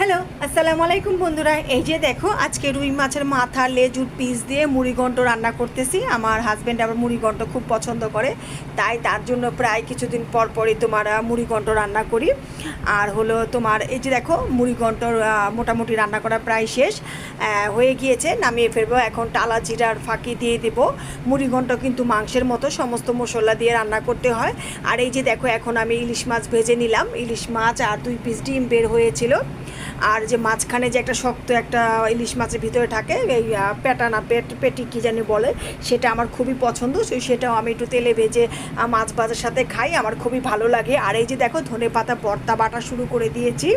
Hello, আসসালামু আলাইকুম বন্ধুরা। এই যে দেখো, আজকে রুই মাছের মাথা লেজুর পিস দিয়ে মুড়িঘণ্ট রান্না করতেছি। আমার হাজব্যান্ড আবার মুড়িঘণ্ট খুব পছন্দ করে, তাই তার জন্য প্রায় কিছুদিন পর পরই তোমার মুড়িঘণ্ট রান্না করি। আর হলো তোমার এই যে দেখো, মুড়িঘণ্ট মোটামুটি রান্না করা প্রায় শেষ হয়ে গিয়েছে, নামিয়ে ফেলবো। এখন টালা জিরার ফাঁকি দিয়ে দেবো। মুড়িঘণ্ট কিন্তু মাংসের মতো সমস্ত মশলা দিয়ে রান্না করতে হয়। আর এই যে দেখো, এখন আমি ইলিশ মাছ ভেজে নিলাম। ইলিশ মাছ আর 2 পিস ডিম বের হয়েছিল। আর যে মাঝখানে যে একটা শক্ত একটা ইলিশ মাছের ভিতরে থাকে, এই পেটা না পেটি কী জানি বলে, সেটা আমার খুবই পছন্দ। সেটাও আমি একটু তেলে ভেজে মাছ ভাজার সাথে খাই, আমার খুবই ভালো লাগে। আর এই যে দেখো, ধনেপাতা ভর্তা বাটা শুরু করে দিয়েছি।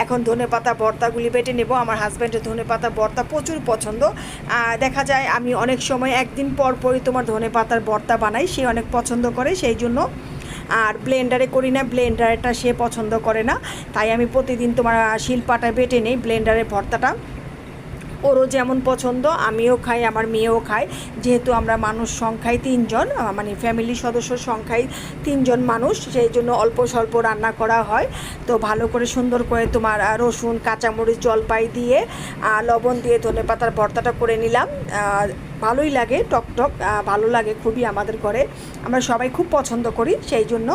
এখন ধনেপাতা ভর্তাগুলি বেটে নেব। আমার হাজব্যান্ডের ধনেপাতা ভর্তা প্রচুর পছন্দ। দেখা যায় আমি অনেক সময় একদিন পর পরই তোমার ধনেপাতার ভর্তা বানাই, সে অনেক পছন্দ করে, সেই জন্য। আর ব্লেন্ডারে করি না, ব্লেন্ডারটা সে পছন্দ করে না, তাই আমি প্রতিদিন তোমার শিলপাটায় বেটে নেই ব্লেন্ডারের ভর্তাটা। ওরও যেমন পছন্দ, আমিও খাই, আমার মেয়েও খায়। যেহেতু আমরা মানুষ সংখ্যায় 3 জন, মানে ফ্যামিলি সদস্য সংখ্যায় 3 জন মানুষ, সেই জন্য অল্প স্বল্প রান্না করা হয়। তো ভালো করে সুন্দর করে তোমার রসুন, কাঁচামরিচ, জলপাই দিয়ে লবণ দিয়ে ধনেপাতার ভর্তাটা করে নিলাম। ভালোই লাগে, টক টক ভালো লাগে খুবই আমাদের ঘরে, আমরা সবাই খুব পছন্দ করি, সেই জন্য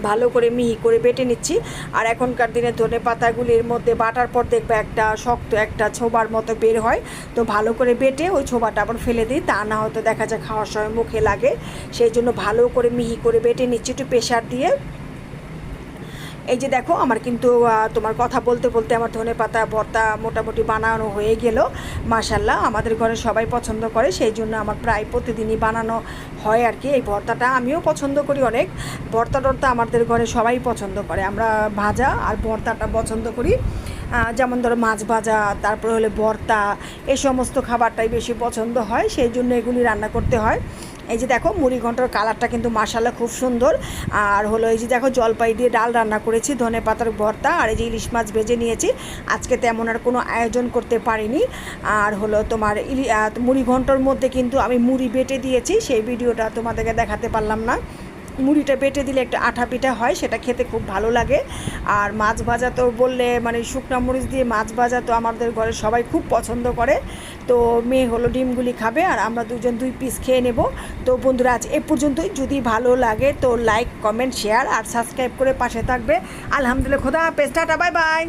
ভালো করে মিহি করে বেটে নিচ্ছি। আর এখনকার দিনে ধনেপাতাগুলির মধ্যে বাটার পর দেখবে একটা শক্ত একটা ছোবার মতো বের হয়, তো ভালো করে বেটে ওই ছোবাটা আবার ফেলে দিই, তা না হয়তো দেখা যায় খাওয়ার সময় মুখে লাগে। সেই জন্য ভালো করে মিহি করে বেটে নিচ্ছি একটু প্রেশার দিয়ে। এই যে দেখো, আমার কিন্তু তোমার কথা বলতে বলতে আমার ধনেপাতা ভর্তা মোটামুটি বানানো হয়ে গেল। মাশাল্লাহ, আমাদের ঘরে সবাই পছন্দ করে, সেই জন্য আমার প্রায় প্রতিদিনই বানানো হয় আর কি। এই ভর্তাটা আমিও পছন্দ করি অনেক। ভর্তা টর্তা আমাদের ঘরে সবাই পছন্দ করে, আমরা ভাজা আর ভর্তাটা পছন্দ করি। যেমন ধরো মাছ ভাজা, তারপরে হলে ভর্তা, এই সমস্ত খাবারটাই বেশি পছন্দ হয়, সেই জন্য এগুলি রান্না করতে হয়। এই যে দেখো, মুড়িঘণ্টর কালারটা কিন্তু মাশাআল্লাহ খুব সুন্দর। আর হলো এই যে দেখো, জলপাই দিয়ে ডাল রান্না করেছি, ধনেপাতার ভর্তা, আর এই যে ইলিশ মাছ ভেজে নিয়েছি। আজকে তেমন আর কোনো আয়োজন করতে পারিনি। আর হলো তোমার মুড়িঘণ্টর মধ্যে কিন্তু আমি মুড়ি বেটে দিয়েছি, সেই ভিডিওটা তোমাদেরকে দেখাতে পারলাম না। মুড়িটা বেটে দিলে একটা আঠা পিঠা হয়, সেটা খেতে খুব ভালো লাগে। আর মাছ ভাজা তো বললে, মানে শুকনো মরিচ দিয়ে মাছ ভাজা তো আমাদের ঘরে সবাই খুব পছন্দ করে। তো মেয়ে হলো ডিমগুলি খাবে, আর আমরা দুজন 2 পিস খেয়ে নেব। তো বন্ধুরা, আজ এ পর্যন্তই। যদি ভালো লাগে তো লাইক, কমেন্ট, শেয়ার আর সাবস্ক্রাইব করে পাশে থাকবে। আলহামদুলিল্লাহ, খোদা হাফেজ, টাটা, বাই বাই।